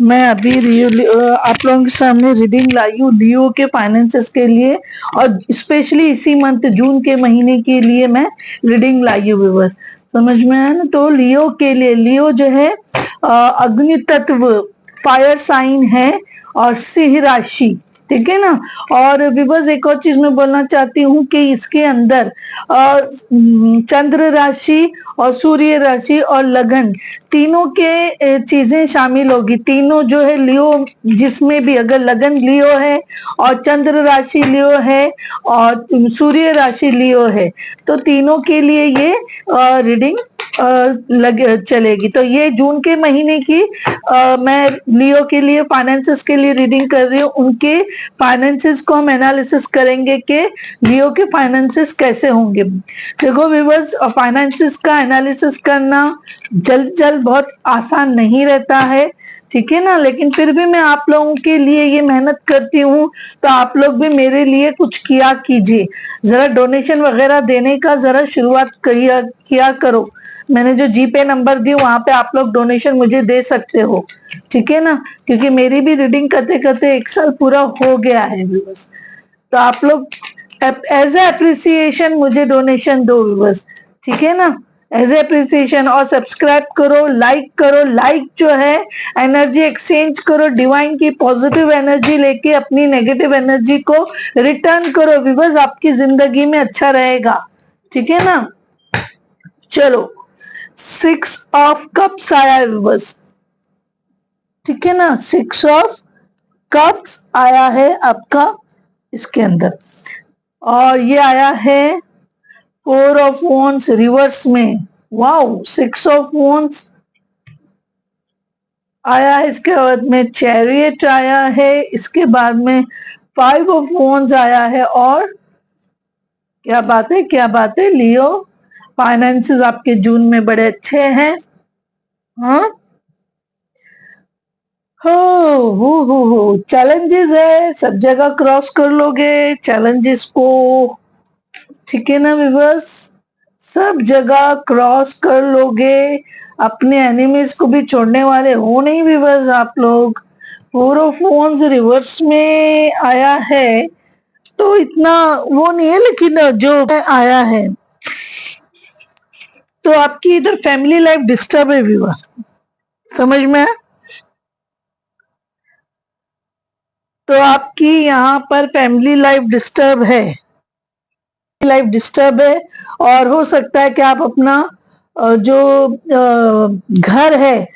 मैं अभी आप लोगों के सामने रीडिंग लाई हूँ लियो के फाइनेंसेस के लिए, और स्पेशली इसी मंथ जून के महीने के लिए मैं रीडिंग लाई हूँ व्यूअर्स। समझ में आया ना? तो लियो के लिए, लियो जो है अग्नि तत्व फायर साइन है और सिंह राशि, ठीक है ना। और विवर्स एक और चीज मैं बोलना चाहती हूँ कि इसके अंदर चंद्र राशि और सूर्य राशि और लगन तीनों के चीजें शामिल होगी। तीनों जो है लियो, जिसमें भी अगर लगन लियो है और चंद्र राशि लियो है और सूर्य राशि लियो है, तो तीनों के लिए ये रीडिंग चलेगी। तो ये जून के महीने की मैं लियो के लिए फाइनेंसेस के लिए रीडिंग कर रही हूँ। उनके फाइनेंसेस को हम एनालिसिस करेंगे कि लियो के फाइनेंसेस कैसे होंगे। देखो व्यूअर्स, फाइनेंसेस का एनालिसिस करना जल्द जल्द बहुत आसान नहीं रहता है, ठीक है ना। लेकिन फिर भी मैं आप लोगों के लिए ये मेहनत करती हूँ, तो आप लोग भी मेरे लिए कुछ किया कीजिए। जरा डोनेशन वगैरह देने का जरा शुरुआत किया करो। मैंने जो जीपे नंबर दी वहां पे आप लोग डोनेशन मुझे दे सकते हो, ठीक है ना। क्योंकि मेरी भी रीडिंग करते करते 1 साल पूरा हो गया है व्यूअर्स। तो आप लोग एज ए अप्रिसिएशन मुझे डोनेशन दो व्यूअर्स, ठीक है ना, एज ए अप्रिसिएशन। और सब्सक्राइब करो, लाइक करो। लाइक जो है एनर्जी एक्सचेंज करो, डिवाइन की पॉजिटिव एनर्जी लेके अपनी नेगेटिव एनर्जी को रिटर्न करो व्यूअर्स, आपकी जिंदगी में अच्छा रहेगा, ठीक है ना। चलो, 6 ऑफ कप्स आया है व्यूअर्स, ठीक है ना। 6 ऑफ कप्स आया है आपका इसके अंदर, और ये आया है 4 ऑफ वॉन्ड्स रिवर्स में। वाओ, 6 ऑफ वॉन्ड्स आया है, इसके बाद में चैरियट आया है, इसके बाद में 5 ऑफ वॉन्ड्स आया है। और क्या बात है, क्या बात है लियो, फाइनेंसेस आपके जून में बड़े अच्छे हैं। हाँ, हो चैलेंजेस है, सब जगह क्रॉस कर लोगे चैलेंजेस को, ठीक है ना व्यूअर्स, सब जगह क्रॉस कर लोगे। अपने एनिमीज को भी छोड़ने वाले हो नहीं व्यूअर्स आप लोग। 4 ऑफ वॉन्ड्स रिवर्स में आया है तो इतना वो नहीं है, लेकिन जो आया है तो आपकी इधर फैमिली लाइफ डिस्टर्ब है व्यूअर, समझ में है? तो आपकी यहाँ पर फैमिली लाइफ डिस्टर्ब है, लाइफ डिस्टर्ब है। और हो सकता है कि आप अपना जो घर है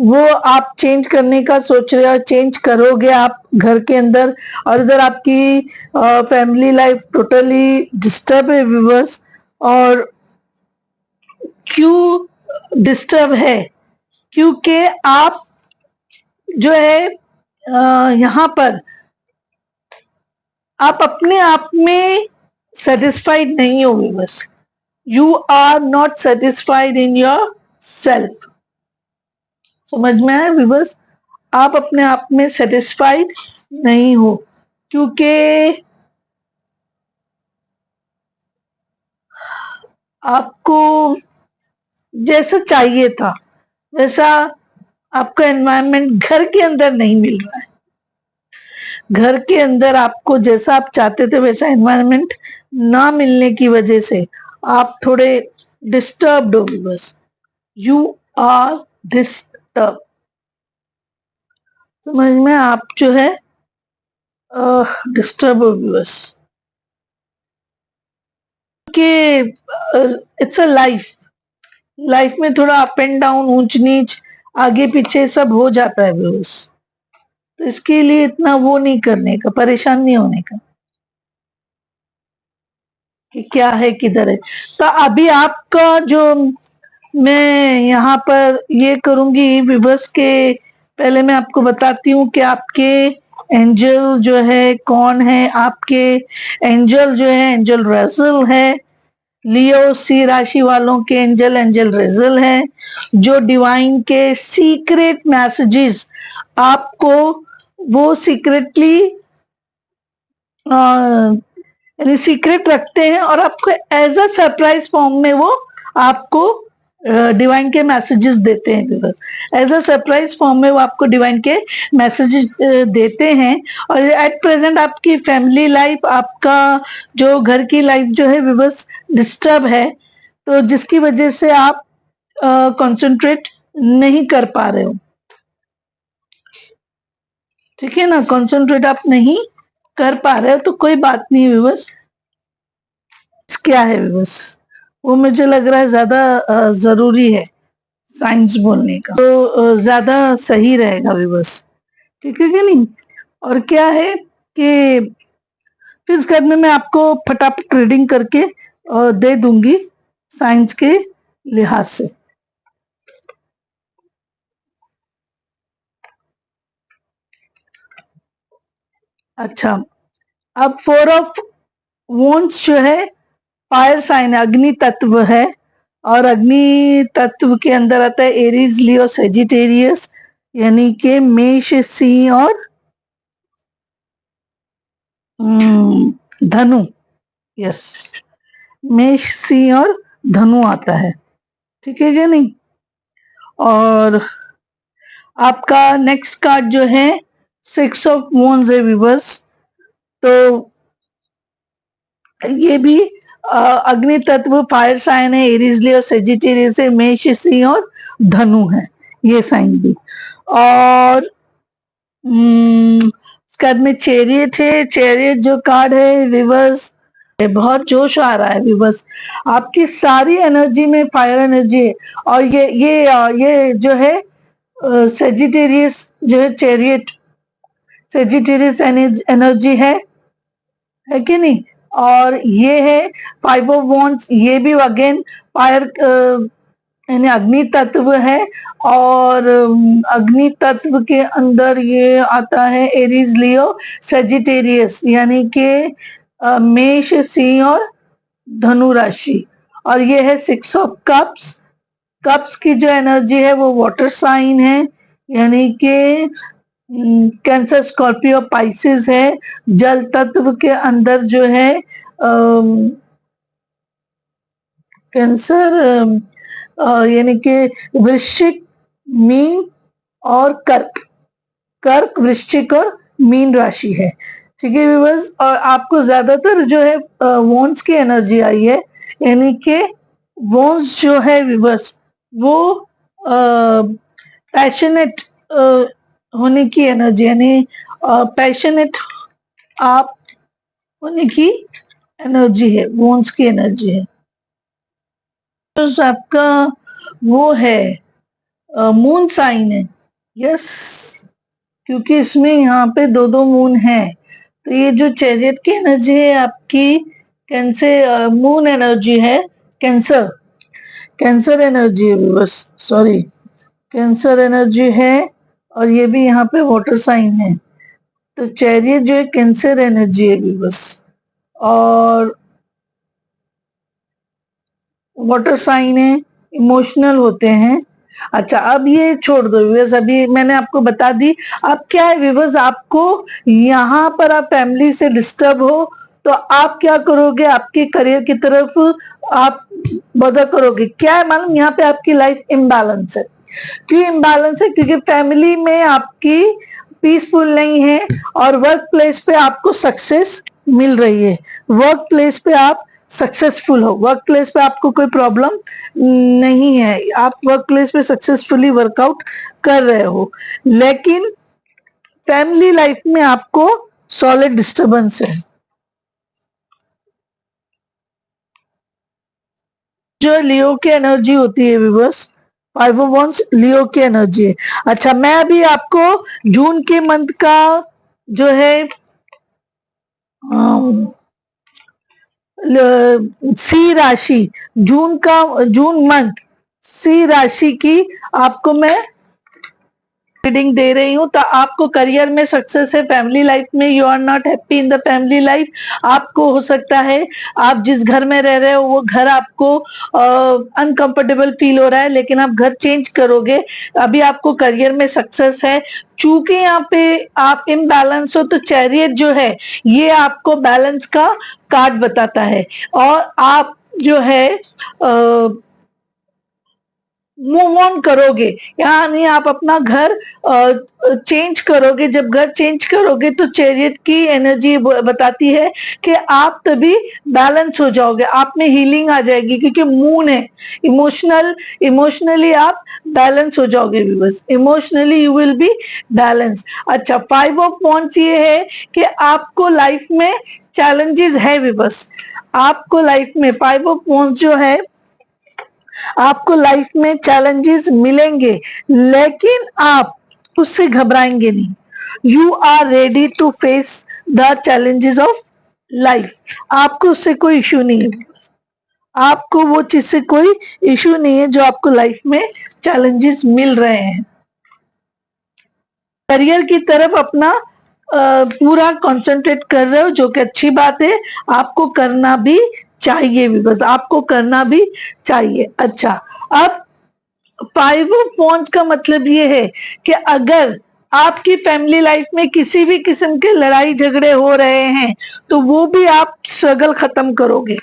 वो आप चेंज करने का सोच रहे हो, चेंज करोगे आप घर के अंदर। और इधर आपकी फैमिली लाइफ टोटली डिस्टर्ब है व्यूवर्स। और क्यों डिस्टर्ब है? क्योंकि आप जो है यहाँ पर आप अपने आप में सेटिस्फाइड नहीं हो viewers. You are not satisfied in yourself, समझ में आया व्यूवर्स? आप अपने आप में सेटिस्फाइड नहीं हो, क्योंकि आपको जैसा चाहिए था वैसा आपका एनवायरनमेंट घर के अंदर नहीं मिल रहा है। घर के अंदर आपको जैसा आप चाहते थे वैसा एनवायरनमेंट ना मिलने की वजह से आप थोड़े डिस्टर्ब्ड हो बस। यू आर डिस्टर्ब, समझ में? आप जो है डिस्टर्ब हो बस कि इट्स अ लाइफ, लाइफ में थोड़ा अप एंड डाउन, ऊंच नीच, आगे पीछे सब हो जाता है बस। तो इसके लिए इतना वो नहीं करने का, परेशान नहीं होने का कि क्या है किधर है। तो अभी आपका जो मैं यहाँ पर ये करूंगी विवर्स के पहले मैं आपको बताती हूँ कि आपके एंजल जो है कौन है। आपके एंजल जो है एंजल रेजल है। लियो सी राशि वालों के एंजल एंजल रेजल है, जो डिवाइन के सीक्रेट मैसेजेस आपको वो सीक्रेटली यानी सीक्रेट रखते हैं और आपको एज अ सरप्राइज फॉर्म में वो आपको डिवाइन के मैसेजेस देते हैं viewers, as a surprise form में वो आपको डिवाइन के मैसेजेस देते हैं। और एट प्रेजेंट आपकी फैमिली लाइफ, आपका जो घर की लाइफ जो है व्यूअर्स डिस्टर्ब है, तो जिसकी वजह से आप कंसंट्रेट नहीं कर पा रहे हो, ठीक है ना, कंसंट्रेट आप नहीं कर पा रहे हो, तो कोई बात नहीं व्यूअर्स। क्या है व्यूअर्स, वो मुझे लग रहा है ज्यादा जरूरी है साइंस बोलने का, तो ज्यादा सही रहेगा व्यूअर्स, ठीक है कि नहीं। और क्या है कि फिर उसके बाद में मैं आपको फटाफट रीडिंग करके दे दूंगी साइंस के लिहाज से। अच्छा, अब 4 ऑफ वॉन्ड्स जो है फायर साइन, अग्नि तत्व है, और अग्नि तत्व के अंदर आता है एरीज, लियो, सेजिटेरियस, यानी कि मेष, सिंह और धनु। यस, मेष, सिंह और धनु आता है, ठीक है क्या नहीं। और आपका नेक्स्ट कार्ड जो है 6 ऑफ वॉन्ड्स है व्यूअर्स, तो ये भी अग्नि तत्व फायर साइन है, एरीज, लियो, सेजिटेरियस है, मेष, सिंह और धनु है ये साइन भी। और उसके बाद में चैरियट है, चैरियट जो कार्ड है रिवर्स, बहुत जोश आ रहा है विवर्स, आपकी सारी एनर्जी में फायर एनर्जी है। और ये जो है सेजिटेरियस जो है चैरियट, सेजिटेरियस एनर्जी है कि नहीं। और ये है 5 ऑफ वॉन्ड्स, ये भी अगेन फायर यानी अग्नि तत्व है। और अग्नि तत्व के अंदर ये आता है एरीज, लियो, सेजिटेरियस, यानी कि मेष, सिंह और धनु राशि। और ये है 6 ऑफ कप्स, कप्स की जो एनर्जी है वो वाटर साइन है, यानी कि कैंसर, स्कॉर्पियो, पाइसिस है। जल तत्व के अंदर जो है कैंसर, यानी कि वृश्चिक, मीन और कर्क, कर्क, वृश्चिक और मीन राशि है, ठीक है व्यूअर्स। और आपको ज्यादातर जो है वॉन्स की एनर्जी आई है, यानी कि वॉन्स जो है व्यूअर्स वो पैशनेट होने की एनर्जी, यानी पैशनेट आप होने की एनर्जी है, वॉन्स की एनर्जी है। तो आपका वो है मून साइन है, यस, क्योंकि इसमें यहाँ पे 2 मून है, तो ये जो चैरियट की एनर्जी है आपकी कैंसर, मून एनर्जी है, कैंसर, कैंसर एनर्जी है बस, सॉरी, कैंसर एनर्जी है। और ये भी यहाँ पे वाटर साइन है, तो चैरियट जो है कैंसर एनर्जी है बस, और वाटर साइन है, इमोशनल होते हैं। अच्छा, अब ये छोड़ दो व्यूअर्स, अभी मैंने आपको बता दी। अब क्या है व्यूअर्स, आपको यहाँ पर आप फैमिली से डिस्टर्ब हो तो आप क्या करोगे, आपके करियर की तरफ आप बदल करोगे। क्या है मालूम, यहाँ पे आपकी लाइफ इम्बैलेंस है। क्यों इम्बैलेंस है, क्योंकि फैमिली में आपकी पीसफुल नहीं है, और वर्क प्लेस पे आपको सक्सेस मिल रही है, वर्क प्लेस पे आप सक्सेसफुल हो, वर्क प्लेस पे आपको कोई प्रॉब्लम नहीं है, आप वर्क प्लेस पे सक्सेसफुली वर्कआउट कर रहे हो। लेकिन फैमिली लाइफ में आपको सॉलिड डिस्टरबेंस है, जो लियो की एनर्जी होती है व्यूअर्स, 5 ऑफ वॉन्ड्स लियो की एनर्जी है। अच्छा, मैं अभी आपको जून के मंथ का जो है सी राशि, जून मंथ सी राशि की आपको मैं रीडिंग दे रही हूँ। तो आपको करियर में सक्सेस है, फैमिली लाइफ में you are not happy in the family life, आपको हो सकता है आप जिस घर में रह रहे हो वो घर आपको अनकंफर्टेबल फील हो रहा है, लेकिन आप घर चेंज करोगे। अभी आपको करियर में सक्सेस है, चूंकि यहाँ पे आप इम्बैलेंस हो, तो चैरियट जो है ये आपको बैलेंस का कार्ड बताता है। और आप जो है मूव ऑन करोगे, यानी आप अपना घर चेंज करोगे। जब घर चेंज करोगे तो चैरियट की एनर्जी बताती है कि आप तभी बैलेंस हो जाओगे, आप में हीलिंग आ जाएगी, क्योंकि मून है। इमोशनली आप बैलेंस हो जाओगे viewers, emotionally you will be balance. अच्छा, 5 ऑफ वांड्स ये है कि आपको लाइफ में चैलेंजेस है व्यूअर्स, आपको लाइफ में 5 ऑफ वांड्स जो है, आपको लाइफ में चैलेंजेस मिलेंगे, लेकिन आप उससे घबराएंगे नहीं। You are ready to face the challenges of life. आपको उससे कोई इश्यू नहीं है, आपको वो चीज से कोई इश्यू नहीं है जो आपको लाइफ में चैलेंजेस मिल रहे हैं। करियर की तरफ अपना पूरा कंसंट्रेट कर रहे हो, जो कि अच्छी बात है, आपको करना भी चाहिए, बिकॉज आपको करना भी चाहिए। अच्छा, अब 5 ऑफ वांड्स का मतलब ये है कि अगर आपकी फैमिली लाइफ में किसी भी किस्म के लड़ाई झगड़े हो रहे हैं तो वो भी आप स्ट्रगल खत्म करोगे,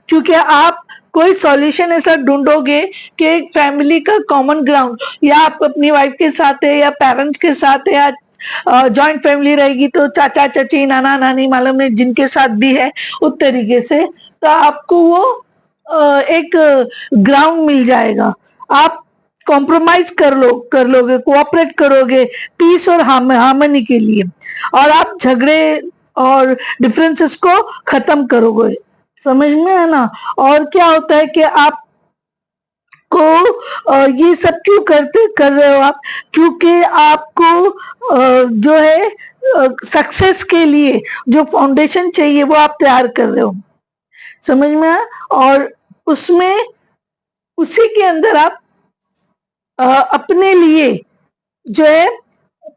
क्योंकि आप कोई सॉल्यूशन ऐसा ढूंढोगे कि एक फैमिली का कॉमन ग्राउंड, या आप अपनी वाइफ के साथ है या पेरेंट्स के साथ है, या जॉइंट फैमिली रहेगी तो चाचा चाची नाना नानी मालूम नहीं जिनके साथ भी है उस तरीके से, तो आपको वो एक ग्राउंड मिल जाएगा। आप कॉम्प्रोमाइज कर लोगे, कोऑपरेट करोगे पीस और हार्मनी के लिए, और आप झगड़े और डिफरेंसेस को खत्म करोगे। समझ में है ना? और क्या होता है कि आप को ये सब क्यों कर रहे हो आप, क्योंकि आपको जो है सक्सेस के लिए जो फाउंडेशन चाहिए वो आप तैयार कर रहे हो। समझ में आया? और उसमें उसी के अंदर आप अपने लिए जो है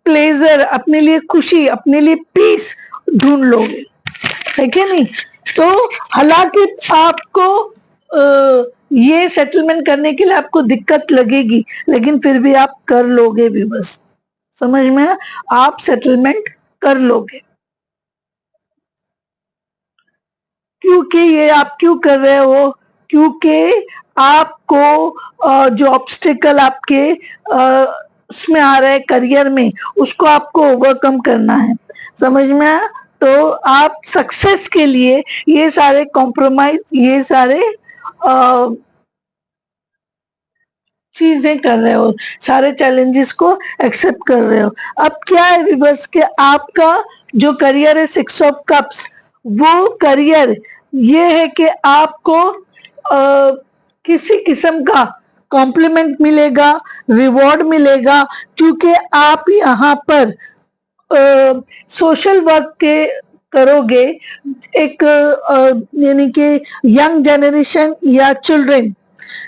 प्लेजर, अपने लिए खुशी, अपने लिए पीस ढूंढ लोगे, है कि नहीं? तो हालांकि आपको ये सेटलमेंट करने के लिए आपको दिक्कत लगेगी, लेकिन फिर भी आप कर लोगे भी, बस समझ में है? आप सेटलमेंट कर लोगे। क्योंकि ये आप क्यों कर रहे हो? क्योंकि आपको जो ऑब्स्टिकल आपके उसमें आ रहा है करियर में, उसको आपको ओवरकम करना है। समझ में आया? तो आप सक्सेस के लिए ये सारे कॉम्प्रोमाइज, ये सारे चीजें कर रहे हो, सारे चैलेंजेस को एक्सेप्ट कर रहे हो। अब क्या है विवर्स कि आपका जो करियर है 6 ऑफ कप्स, वो करियर ये है कि आपको किसी किस्म का कॉम्प्लीमेंट मिलेगा, रिवॉर्ड मिलेगा, क्योंकि आप यहाँ पर सोशल वर्क के करोगे, एक यानी कि यंग जनरेशन या चिल्ड्रन,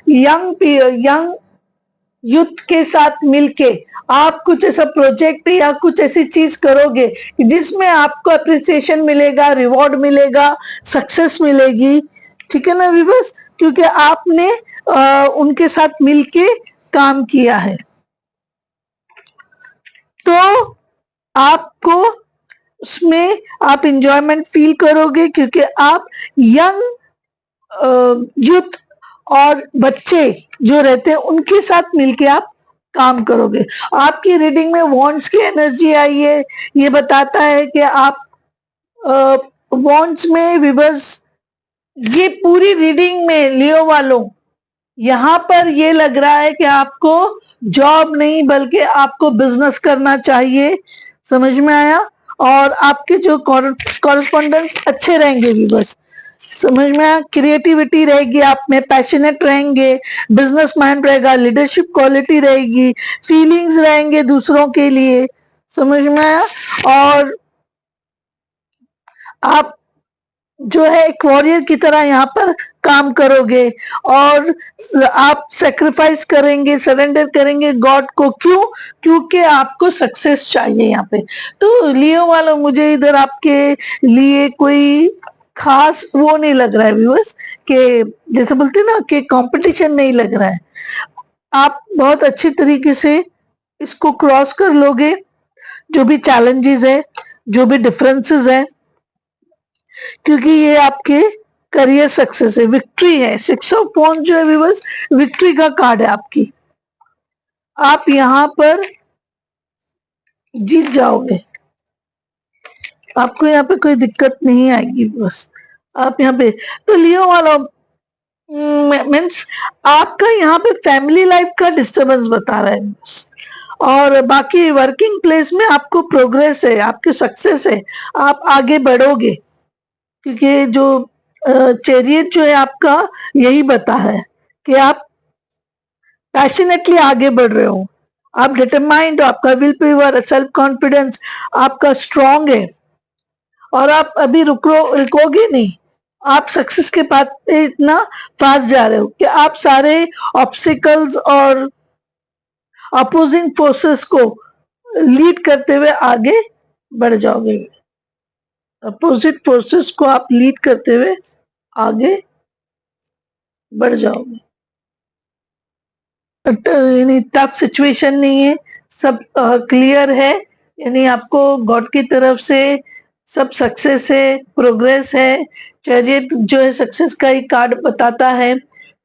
यंग यूथ के साथ मिलके आप कुछ ऐसा प्रोजेक्ट या कुछ ऐसी चीज करोगे जिसमें आपको अप्रिसिएशन मिलेगा, रिवॉर्ड मिलेगा, सक्सेस मिलेगी। ठीक है ना व्यूअर्स? क्योंकि आपने उनके साथ मिलके काम किया है, तो आपको उसमें आप इंजॉयमेंट फील करोगे, क्योंकि आप यंग यूथ और बच्चे जो रहते हैं उनके साथ मिलके आप काम करोगे। आपकी रीडिंग में वॉन्ड्स की एनर्जी आई है, ये बताता है कि आप वॉन्ड्स में विवर्स, ये पूरी रीडिंग में लियो वालों, यहाँ पर ये लग रहा है कि आपको जॉब नहीं बल्कि आपको बिजनेस करना चाहिए। समझ में आया? और आपके जो कॉरेस्पॉन्डेंस अच्छे रहेंगे भी, बस समझ में आया? क्रिएटिविटी रहेगी आप में, पैशनेट रहेंगे, बिजनेस माइंड रहेगा, लीडरशिप क्वालिटी रहेगी, फीलिंग्स रहेंगे दूसरों के लिए। समझ में आया? और आप जो है एक वॉरियर की तरह यहाँ पर काम करोगे, और आप सेक्रीफाइस करेंगे, सरेंडर करेंगे गॉड को। क्यों? क्योंकि आपको सक्सेस चाहिए यहाँ पे। तो लियो वालों, मुझे इधर आपके लिए कोई खास वो नहीं लग रहा है व्यूअर्स, कि जैसे बोलते हैं ना कि कंपटीशन नहीं लग रहा है। आप बहुत अच्छी तरीके से इसको क्रॉस कर लोगे, जो भी चैलेंजेस है, जो भी डिफरेंसेस है, क्योंकि ये आपके करियर सक्सेस है, विक्ट्री है। 6 ऑफ Wands जो है व्यूअर्स विक्ट्री का कार्ड है आपकी। आप यहाँ पर जीत जाओगे, आपको यहाँ पे कोई दिक्कत नहीं आएगी। बस आप यहाँ पे तो लियो वाला मीन्स आपका यहाँ पे फैमिली लाइफ का डिस्टरबेंस बता रहा है, और बाकी वर्किंग प्लेस में आपको प्रोग्रेस है, आपकी सक्सेस है, आप आगे बढ़ोगे। क्योंकि जो चैरियट जो है आपका यही बता है कि आप पैशनेटली आगे बढ़ रहे हो, आप डिटरमाइंड हो, आपका विल पावर, सेल्फ कॉन्फिडेंस आपका स्ट्रांग है, और आप अभी रुकोगे नहीं। आप सक्सेस के पाथ पे इतना फास्ट जा रहे हो कि आप सारे ऑब्स्टिकल्स और अपोजिंग फोर्सेस को लीड करते हुए आगे बढ़ जाओगे। अपोजिट फोर्सेस को आप लीड करते हुए आगे बढ़ जाओगे। यानी टफ सिचुएशन नहीं है, सब क्लियर है, यानी आपको गॉड की तरफ से सब सक्सेस है, प्रोग्रेस है। चैरियट जो है सक्सेस का ही कार्ड बताता है,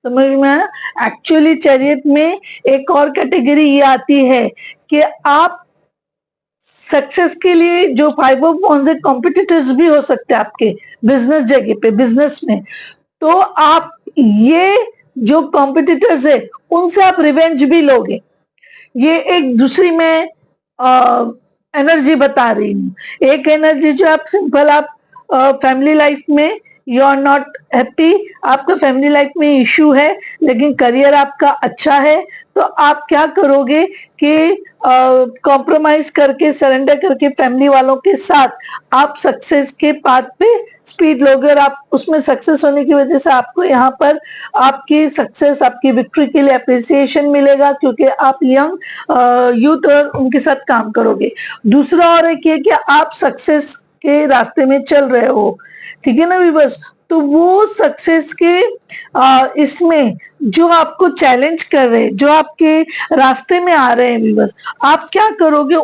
समझ में आया। एक्चुअली चैरियट में एक और कैटेगरी ये आती है कि आप सक्सेस के लिए जो 5 ऑफ Wands कॉम्पिटिटर्स भी हो सकते हैं आपके बिजनेस जगह पे, बिजनेस में। तो आप ये जो कॉम्पिटिटर्स है उनसे आप रिवेंज भी लोगे। ये एक दूसरी में एनर्जी बता रही हूँ। एक एनर्जी जो आप सिंपल आप फैमिली लाइफ में यू आर नॉट हैप्पी, आपका फैमिली लाइफ में इश्यू है, लेकिन करियर आपका अच्छा है, तो आप क्या करोगे कि कॉम्प्रोमाइज करके, सरेंडर करके फैमिली वालों के साथ आप सक्सेस के पाथ पे स्पीड लोगे, और आप उसमें सक्सेस होने की वजह से आपको यहाँ पर आपकी सक्सेस, आपकी विक्ट्री के लिए अप्रिसिएशन मिलेगा, क्योंकि आप यंग यूथ और उनके साथ काम करोगे। दूसरा और एक ये कि आप सक्सेस के रास्ते में चल रहे हो, ठीक है ना व्यूअर्स। तो वो सक्सेस के इसमें जो आपको चैलेंज कर रहे हैं, जो आपके रास्ते में आ रहे हैं व्यूअर्स, आप क्या करोगे,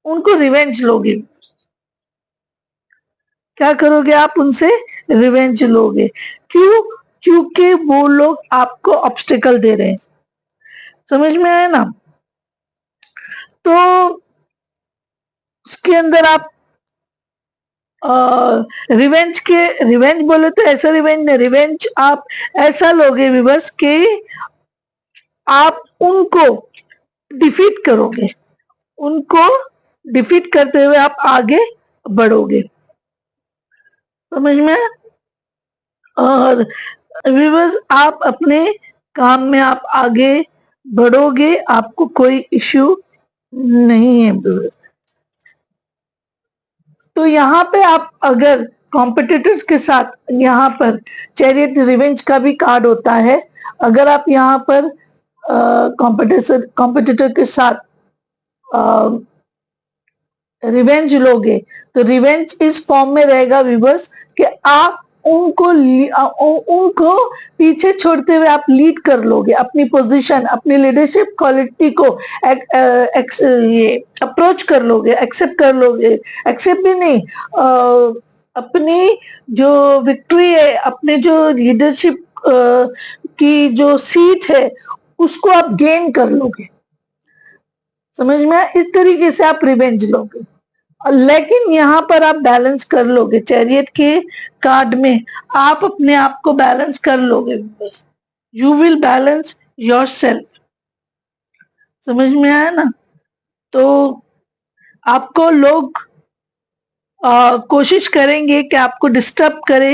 उनको रिवेंज लोगे। क्या करोगे आप, उनसे रिवेंज लोगे। क्यों? क्योंकि वो लोग आपको ऑब्स्टिकल दे रहे हैं। समझ में आया ना। तो उसके अंदर आप रिवेंज बोले तो ऐसा रिवेंज नहीं, रिवेंज आप ऐसा लोगे विवर्स कि आप उनको डिफीट करोगे, उनको डिफीट करते हुए आप आगे बढ़ोगे। समझ में। और विवर्स आप अपने काम में आप आगे बढ़ोगे, आपको कोई इश्यू नहीं है विवर्स। तो यहाँ पे आप अगर कॉम्पिटिटर्स के साथ, यहाँ पर चैरियट रिवेंज का भी कार्ड होता है, अगर आप यहाँ पर कॉम्पिटिटर के साथ रिवेंज लोगे, तो रिवेंज इस फॉर्म में रहेगा व्यूअर्स कि आप उनको पीछे छोड़ते हुए आप लीड कर लोगे, अपनी पोजीशन, अपनी लीडरशिप क्वालिटी को ये अप्रोच कर लोगे, एक्सेप्ट कर लोगे, एक्सेप्ट भी नहीं, अपनी जो विक्ट्री है, अपने जो लीडरशिप की जो सीट है उसको आप गेन कर लोगे। समझ में। इस तरीके से आप रिवेंज लोगे, लेकिन यहाँ पर आप बैलेंस कर लोगे। चैरियट के कार्ड में आप अपने आप को बैलेंस कर लोगे, बस you will balance your self. समझ में आया ना। तो आपको लोग कोशिश करेंगे कि आपको डिस्टर्ब करे,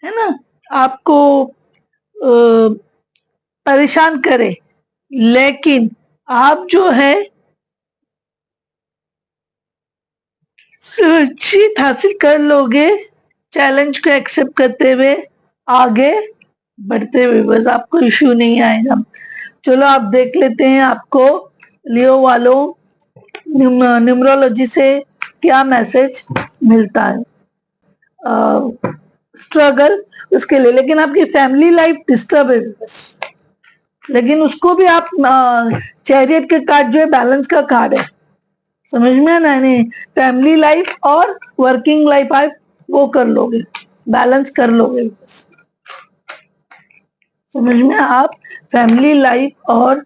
है ना, आपको परेशान करे, लेकिन आप जो है जीत हासिल कर लोगे, चैलेंज को एक्सेप्ट करते हुए आगे बढ़ते हुए, बस आपको इश्यू नहीं आएगा। चलो आप देख लेते हैं आपको लियो वालों न्यूमरोलॉजी से क्या मैसेज मिलता है। स्ट्रगल उसके लिए, लेकिन आपकी फैमिली लाइफ डिस्टर्ब है बस, लेकिन उसको भी आप चैरियट के कार्ड जो है बैलेंस का कार्ड है। समझ में ना। नहीं, फैमिली लाइफ और वर्किंग लाइफ आप वो कर लोगे। बैलेंस कर लोगे बस। समझ में, आप फैमिली लाइफ और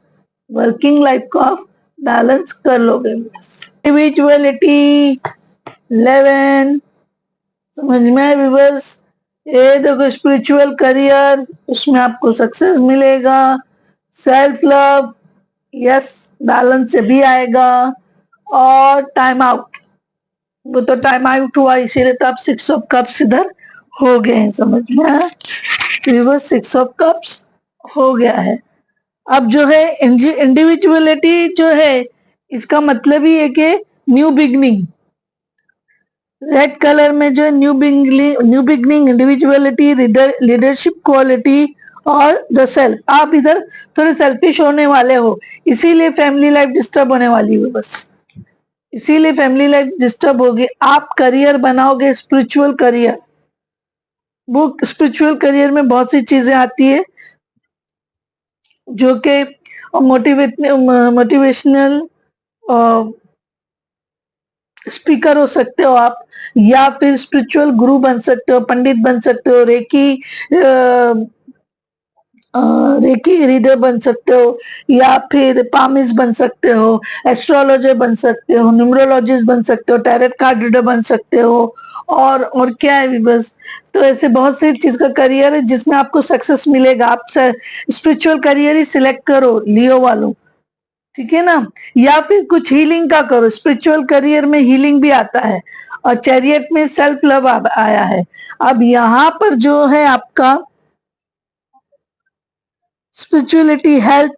वर्किंग लाइफ को आप बैलेंस कर लोगे। इंडिविजुअलिटी 11, समझ में आए व्यूअर्स। ये देखो स्पिरिचुअल करियर, उसमें आपको सक्सेस मिलेगा। सेल्फ लव, यस, बैलेंस से भी आएगा। और टाइम आउट, वो तो टाइम आउट हुआ, इसीलिए तो आप 6 ऑफ कप्स इधर हो गए हैं, समझ में आया व्यूअर्स। 6 ऑफ कप्स हो गया है। अब जो है इंडिविजुअलिटी जो है, इसका मतलब ही है कि न्यू बिगनिंग। रेड कलर में जो new beginning, individuality, leadership quality और द सेल्फ। आप इधर थोड़े सेल्फिश होने वाले हो, इसीलिए फैमिली लाइफ डिस्टर्ब होने वाली है बस। इसीलिए फैमिली लाइफ डिस्टर्ब होगी। आप करियर बनाओगे, स्पिरिचुअल करियर। वो स्पिरिचुअल करियर में बहुत सी चीजें आती है जो कि मोटिवेशनल स्पीकर हो सकते हो आप, या फिर स्पिरिचुअल गुरु बन सकते हो, पंडित बन सकते हो, रेकी रीडर बन सकते हो, या फिर पामिस्ट बन सकते हो, एस्ट्रोलॉजर बन सकते हो, न्यूमरोलॉजिस्ट बन सकते हो, टैरेट कार्ड रीडर बन सकते हो। और क्या है भी बस। तो ऐसे बहुत सी चीज का करियर है जिसमें आपको सक्सेस मिलेगा। आप स्पिरिचुअल करियर ही सिलेक्ट करो लियो वालों, ठीक है ना। या फिर कुछ हीलिंग का करो, स्पिरिचुअल करियर में हीलिंग भी आता है। और चैरियट में सेल्फ लव आया है। अब यहाँ पर जो है आपका स्पिरिचुअलिटी, हेल्थ,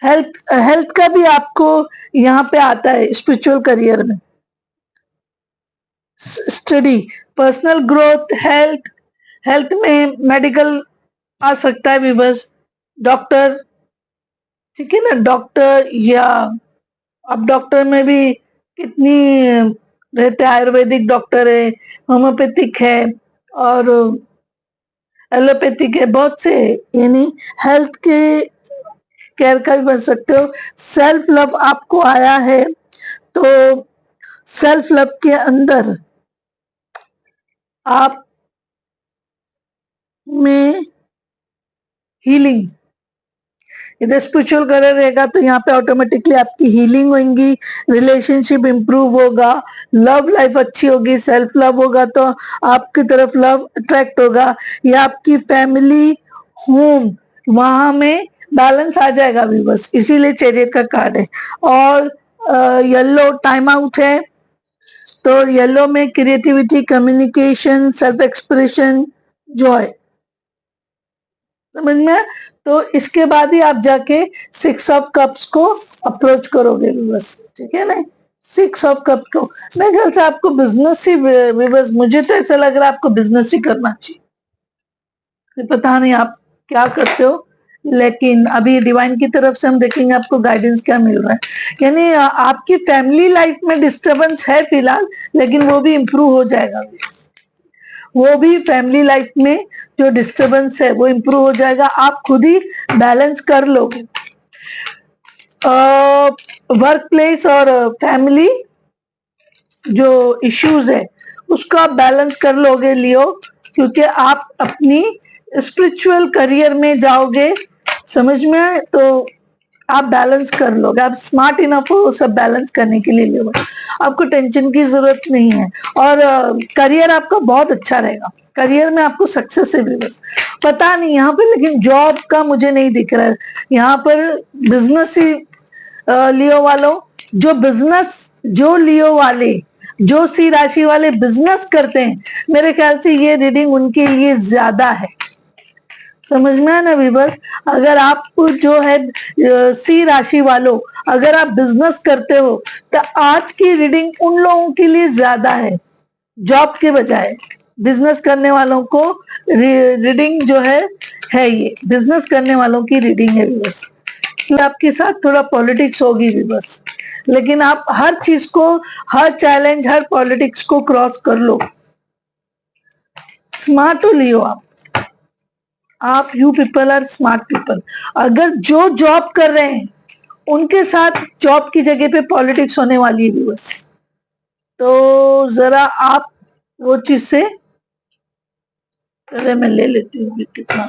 हेल्थ का भी आपको यहाँ पे आता है स्पिरिचुअल करियर में। Study, personal growth, health, health में मेडिकल आ सकता है भी बस, डॉक्टर, ठीक है ना, डॉक्टर। या अब डॉक्टर में भी कितनी रहते हैं, आयुर्वेदिक डॉक्टर है, होम्योपैथिक है, और एलोपैथिक है, बहुत से। यानी हेल्थ के केयर का भी बन सकते हो। सेल्फ लव आपको आया है, तो सेल्फ लव के अंदर आप में हीलिंग, इधर स्पिरिचुअल करियर रहेगा तो यहाँ पे ऑटोमेटिकली आपकी हीलिंग होगी, रिलेशनशिप इंप्रूव होगा, लव लाइफ अच्छी होगी। सेल्फ लव होगा तो आपकी तरफ लव अट्रैक्ट होगा, या आपकी फैमिली, होम, वहां में बैलेंस आ जाएगा भी बस। इसीलिए चैरियट का कार्ड है। और येलो टाइम आउट है, तो येलो में creativity, communication, self expression, Joy, समझ में। तो इसके बाद ही आप जाके 6 ऑफ कप्स को अप्रोच करोगे बस, ठीक है ना। 6 ऑफ कप को मेरे ख्याल से आपको बिजनेस ही बस, मुझे तो ऐसा लग रहा है आपको बिजनेस ही करना चाहिए। पता नहीं आप क्या करते हो, लेकिन अभी डिवाइन की तरफ से हम देखेंगे आपको गाइडेंस क्या मिल रहा है। यानी आपकी फैमिली लाइफ में डिस्टरबेंस है फिलहाल, लेकिन वो भी इंप्रूव हो जाएगा। वो भी फैमिली लाइफ में जो डिस्टरबेंस है वो इंप्रूव हो जाएगा, आप खुद ही बैलेंस कर लोगे। वर्क प्लेस और फैमिली जो इश्यूज है उसको आप बैलेंस कर लोगे लियो, क्योंकि आप अपनी स्पिरिचुअल करियर में जाओगे, समझ में आए, तो आप बैलेंस कर लोगे। आप स्मार्ट इनफ हो सब बैलेंस करने के लिए लियो, आपको टेंशन की जरूरत नहीं है। और करियर आपका बहुत अच्छा रहेगा, करियर में आपको सक्सेस है भी बस। पता नहीं यहाँ पे, लेकिन जॉब का मुझे नहीं दिख रहा है यहाँ पर। बिजनेस ही लियो वालों, जो लियो वाले, जो सी राशि वाले बिजनेस करते हैं, मेरे ख्याल से ये रीडिंग उनके लिए ज्यादा है, समझ में है ना विवर्स। अगर आप जो है सी राशि वालों, अगर आप बिजनेस करते हो तो आज की रीडिंग उन लोगों के लिए ज्यादा है जॉब के बजाय। बिजनेस करने वालों को रीडिंग जो है ये बिजनेस करने वालों की रीडिंग है विवर्स। आपके साथ थोड़ा पॉलिटिक्स होगी भी बस, लेकिन आप हर चीज को, हर चैलेंज, हर पॉलिटिक्स को क्रॉस कर लो। स्मार्ट हो लियो आप, you people are smart people. अगर जो जॉब कर रहे हैं उनके साथ जॉब की जगह पे पॉलिटिक्स होने वाली है बस, तो जरा आप वो चीज से पहले मैं ले लेती हूँ कितना।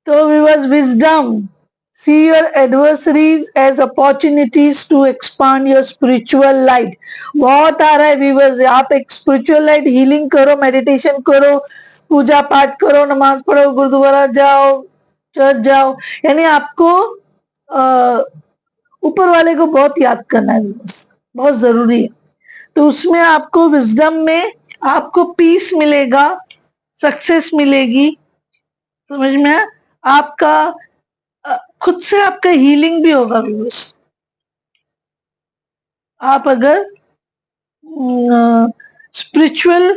तो viewers, wisdom, see your adversaries as opportunities to expand your spiritual light। बहुत आ रहा है व्यूअर्स, आप एक स्पिरिचुअल लाइट हीलिंग करो, मेडिटेशन करो, पूजा पाठ करो, नमाज पढ़ो, गुरुद्वारा जाओ, चर्च जाओ, यानी आपको ऊपर वाले को बहुत याद करना है व्यूअर्स, बहुत जरूरी है। तो उसमें आपको विजडम में आपको पीस मिलेगा, सक्सेस मिलेगी, समझ में है? आपका खुद से आपका हीलिंग भी होगा व्यूअर्स। आप अगर स्पिरिचुअल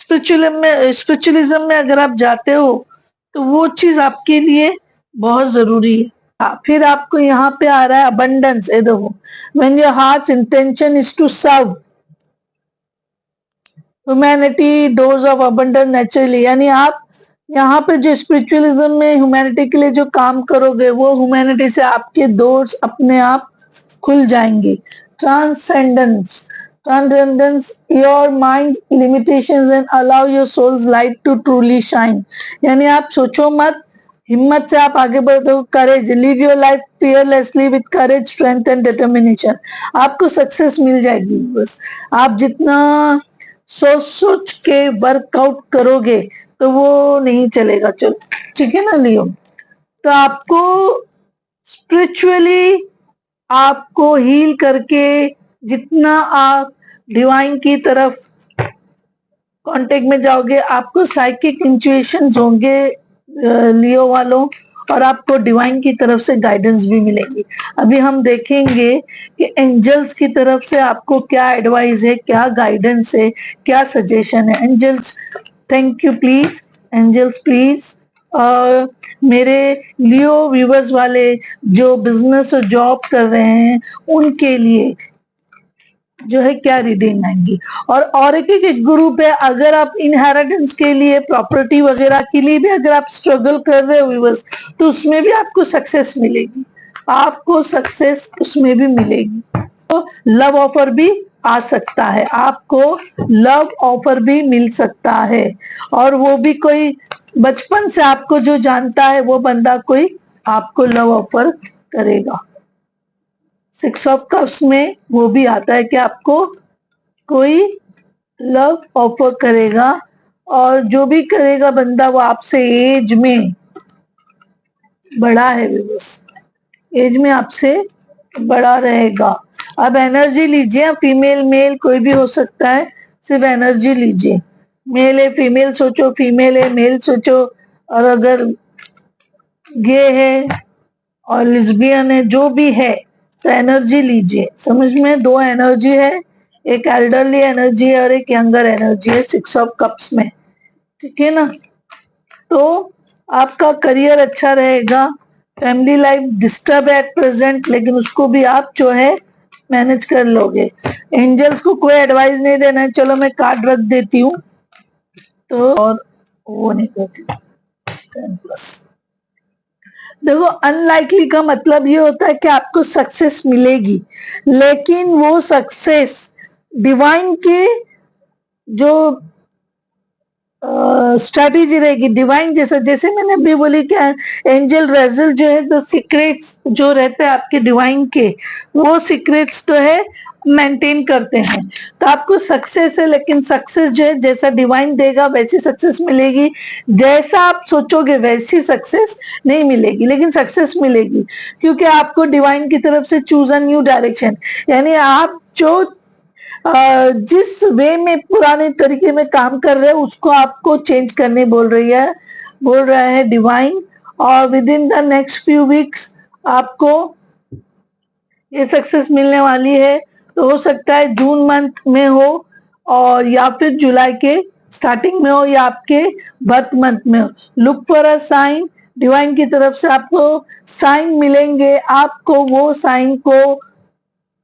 स्पिरिचुअलिज्म में अगर आप जाते हो तो वो चीज आपके लिए बहुत जरूरी है। फिर आपको यहाँ पे आ रहा है अबंडेंस। ये देखो, when your heart's intention is to serve humanity, dose of abundance naturally, यानी आप यहाँ पे जो स्पिरिचुअलिज्म में ह्यूमैनिटी के लिए जो काम करोगे वो ह्यूमैनिटी से आपके डोर्स अपने आप खुल जाएंगे। Transcendence, transcendence your mind limitations and allow your soul's light to truly shine। यानी आप सोचो मत, हिम्मत से आप आगे बढ़ते हो। Courage, live your life fearlessly with courage, strength and determination. आपको सक्सेस मिल जाएगी। बस आप जितना सोच सोच के वर्कआउट करोगे तो वो नहीं चलेगा। चलो ठीक है ना लियो। तो आपको स्पिरिचुअली आपको हील करके जितना आप डिवाइन की तरफ कांटेक्ट में जाओगे, आपको साइकिक इंट्यूशंस होंगे लियो वालों, और आपको डिवाइन की तरफ से गाइडेंस भी मिलेगी। अभी हम देखेंगे कि एंजल्स की तरफ से आपको क्या एडवाइस है, क्या गाइडेंस है, क्या सजेशन है। Angels, thank you please, angels please. और मेरे लियो व्यूवर्स वाले जो बिजनेस और जॉब कर रहे हैं उनके लिए जो है क्या रीडिंग आएंगी। और एक ग्रुप है, अगर आप इनहेरिटेंस के लिए, प्रॉपर्टी वगैरह के लिए भी अगर आप स्ट्रगल कर रहे हो व्यूअर्स, तो उसमें भी आपको सक्सेस मिलेगी, आपको सक्सेस उसमें भी मिलेगी। तो लव ऑफर भी आ सकता है, आपको लव ऑफर भी मिल सकता है, और वो भी कोई बचपन से आपको जो जानता है वो बंदा कोई आपको लव ऑफर करेगा। 6 ऑफ कप्स में वो भी आता है कि आपको कोई लव ऑफर करेगा, और जो भी करेगा बंदा वो आपसे एज में बड़ा है, बस एज में आपसे बड़ा रहेगा। अब एनर्जी लीजिए, फीमेल मेल कोई भी हो सकता है, सिर्फ एनर्जी लीजिए। मेल है फीमेल सोचो, फीमेल है मेल सोचो, और अगर गे है और लिस्बियन है, जो भी है, तो एनर्जी लीजिए। समझ में, 2 एनर्जी है, एक एल्डरली एनर्जी है और एक यंगर एनर्जी है 6 ऑफ कप्स में, ठीक है ना। तो आपका करियर अच्छा रहेगा। फैमिली लाइफ डिस्टर्ब है एट प्रेजेंट, लेकिन उसको भी आप जो है मैनेज कर लोगे। एंजल्स को कोई एडवाइस नहीं देना है, चलो मैं कार्ड रख देती हूँ, तो और वो नहीं करती। 10+, देखो अनलाइकली का मतलब ये होता है कि आपको सक्सेस मिलेगी, लेकिन वो सक्सेस डिवाइन के जो स्ट्रैटेजी रहेगी, डिवाइन जैसा, जैसे मैंने अभी बोली क्या, एंजल रेजल जो है, द सीक्रेट्स जो रहते हैं आपके डिवाइन के, वो सीक्रेट्स तो है मेंटेन करते हैं। तो आपको सक्सेस है, लेकिन सक्सेस जो है जैसा डिवाइन देगा वैसी सक्सेस मिलेगी, जैसा आप सोचोगे वैसी सक्सेस नहीं मिलेगी, लेकिन सक्सेस मिलेगी, क्योंकि आपको डिवाइन की तरफ से चूज अ न्यू डायरेक्शन, यानी आप जो जिस वे में पुराने तरीके में काम कर रहे हैं उसको आपको चेंज करने बोल रहा है डिवाइन। और with in the next few weeks आपको ये सक्सेस मिलने वाली है। तो हो सकता है जून मंथ में हो, और या फिर जुलाई के स्टार्टिंग में हो, या आपके बर्थ मंथ में हो। Look for a sign, divine की तरफ से आपको साइन मिलेंगे, आपको वो साइन को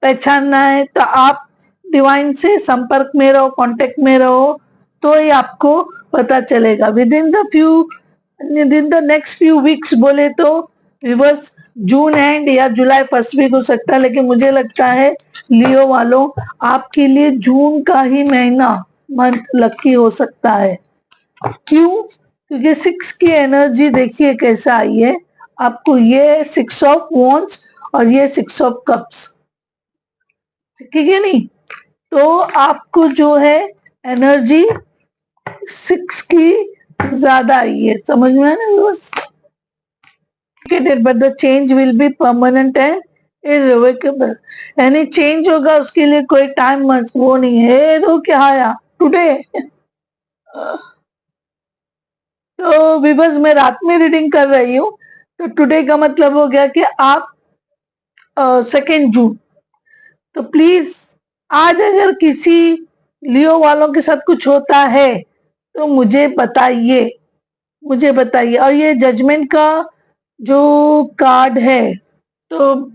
पहचानना है। तो आप डिवाइन से संपर्क में रहो, कांटेक्ट में रहो, तो ये आपको पता चलेगा। With in the next few weeks बोले तो विवर्स जून एंड या जुलाई फर्स्ट वीक हो सकता है, लेकिन मुझे लगता है लियो वालों आपके लिए जून का ही महीना मंथ लकी हो सकता है। क्यों? क्योंकि 6 की एनर्जी देखिए कैसा आई है आपको, ये 6 ऑफ वॉन्ड्स और ये 6 ऑफ कप्स, ठीक है नहीं? तो आपको जो है एनर्जी 6 की ज्यादा आई है, समझ में आया ना viewers? But the change will be permanent and irreversible, यानी चेंज होगा उसके लिए कोई टाइम वो नहीं है। तो क्या आया टुडे? तो विबस मैं रात में रीडिंग कर रही हूँ, तो टुडे का मतलब हो गया कि आप 2 जून। तो प्लीज आज अगर किसी लियो वालों के साथ कुछ होता है तो मुझे बताइए, मुझे बताइए। और ये जजमेंट का जो कार्ड है, तो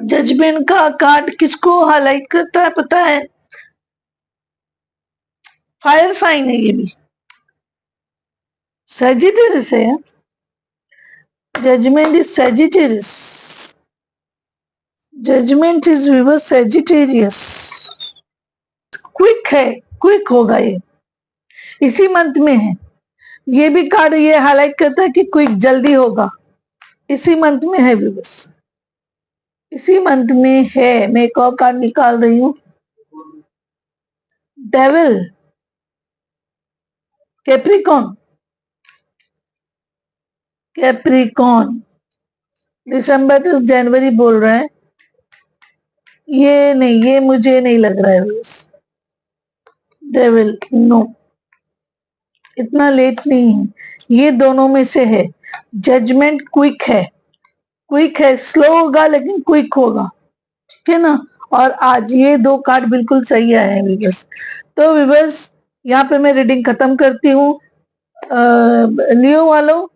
जजमेंट का कार्ड किसको हाईलाइट करता है पता है? फायर साइन है ये भी, सेजिटेरियस है। Judgment is Sagittarius, judgment is viewers Sagittarius. Quick है, क्विक होगा ये, इसी मंथ में है। ये भी कार्ड ये हाईलाइट करता है कि क्विक जल्दी होगा, इसी मंथ में है विवर्स, इसी मंथ में है। मैं एक और कार्ड निकाल रही हूँ, devil, Capricorn, Capricorn December to January बोल रहे हैं। ये नहीं, ये मुझे नहीं लग रहा है विवर्स, डेविल नो, इतना लेट नहीं है, ये दोनों में से है। जजमेंट क्विक है, क्विक है, स्लो होगा लेकिन क्विक होगा, ठीक है ना? और आज ये 2 कार्ड बिल्कुल सही आए हैं विवर्स। तो विवर्स यहाँ पे मैं रीडिंग खत्म करती हूँ। लियो वालों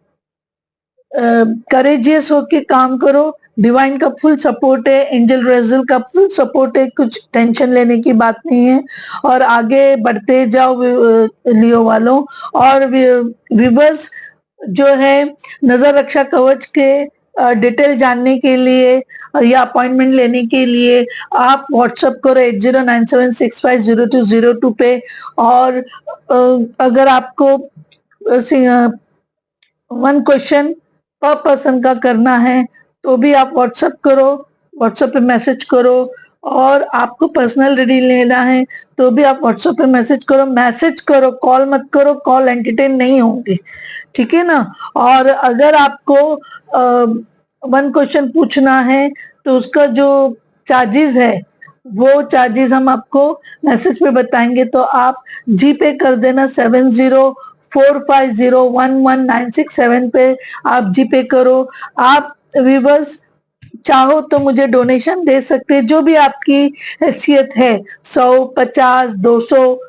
करेजियस होके काम करो, डिवाइन का फुल सपोर्ट है, एंजल रेजल का फुल सपोर्ट है, कुछ टेंशन लेने की बात नहीं है, और आगे बढ़ते जाओ लियो वालों। और विवर्स जो है नजर रक्षा कवच के डिटेल जानने के लिए या अपॉइंटमेंट लेने के लिए आप व्हाट्सएप करो 8097650202 पे। और अगर आपको 1 क्वेश्चन पर पर्सन का करना है तो भी आप व्हाट्सएप करो, व्हाट्सएप पे मैसेज करो। और आपको पर्सनल रीडिंग लेना है तो भी आप व्हाट्सएप पे मैसेज करो, कॉल मत करो, कॉल एंटरटेन नहीं होंगे, ठीक है ना? और अगर आपको 1 क्वेश्चन पूछना है तो उसका जो चार्जेस है वो चार्जेस हम आपको मैसेज पे बताएंगे, तो आप जी पे कर देना 7045011967 पे आप जी पे करो। आप व्यूवर्स चाहो तो मुझे डोनेशन दे सकते हैं, जो भी आपकी हैसियत है, 100, 50, 200,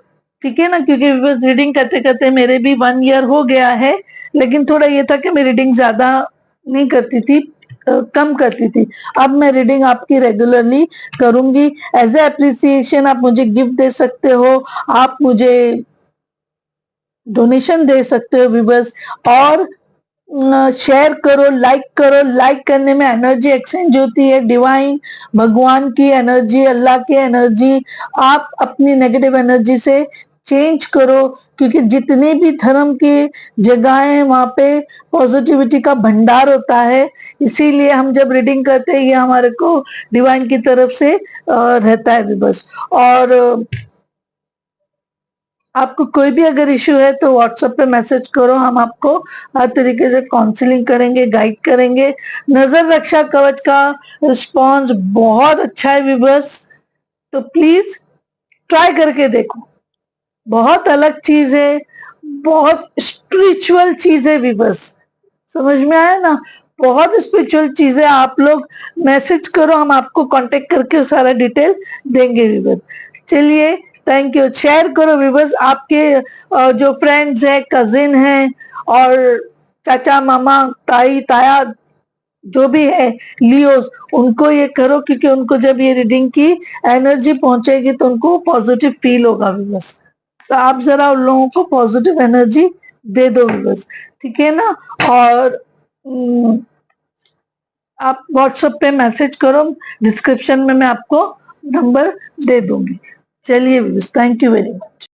ठीक है ना? क्योंकि रीडिंग करते करते मेरे भी 1 ईयर हो गया है, लेकिन थोड़ा ये था कि मैं रीडिंग ज्यादा नहीं करती थी, कम करती थी। अब मैं रीडिंग आपकी रेगुलरली करूंगी। एज ए अप्रिसिएशन आप मुझे गिफ्ट दे सकते हो, आप मुझे डोनेशन दे सकते हो व्यूवर्स। और शेयर करो, लाइक करो, लाइक करने में एनर्जी एक्सचेंज होती है, डिवाइन, भगवान की एनर्जी, अल्लाह की एनर्जी आप अपनी नेगेटिव एनर्जी से चेंज करो। क्योंकि जितनी भी धर्म की जगह है वहां पे पॉजिटिविटी का भंडार होता है, इसीलिए हम जब रीडिंग करते हैं ये हमारे को डिवाइन की तरफ से रहता है बस। और आपको कोई भी अगर इश्यू है तो व्हाट्सएप पे मैसेज करो, हम आपको हर तरीके से काउंसलिंग करेंगे, गाइड करेंगे। नजर रक्षा कवच का रिस्पॉन्स बहुत अच्छा है व्यूअर्स, तो प्लीज ट्राई करके देखो, बहुत अलग चीज है, बहुत स्पिरिचुअल चीज है व्यूअर्स, समझ में आया ना? बहुत स्पिरिचुअल चीज है। आप लोग मैसेज करो, हम आपको कांटेक्ट करके सारा डिटेल देंगे व्यूअर्स। चलिए, थैंक यू। शेयर करो व्यूअर्स, आपके जो फ्रेंड्स हैं, कजिन हैं, और चाचा, मामा, ताई, ताया, जो भी है लियोस, उनको ये करो, क्योंकि उनको जब ये रीडिंग की एनर्जी पहुंचेगी तो उनको पॉजिटिव फील होगा व्यूअर्स। तो आप जरा उन लोगों को पॉजिटिव एनर्जी दे दो व्यूअर्स, ठीक है ना? और आप व्हाट्सएप पे मैसेज करो, डिस्क्रिप्शन में मैं आपको नंबर दे दूंगी। चलिए, थैंक यू वेरी मच।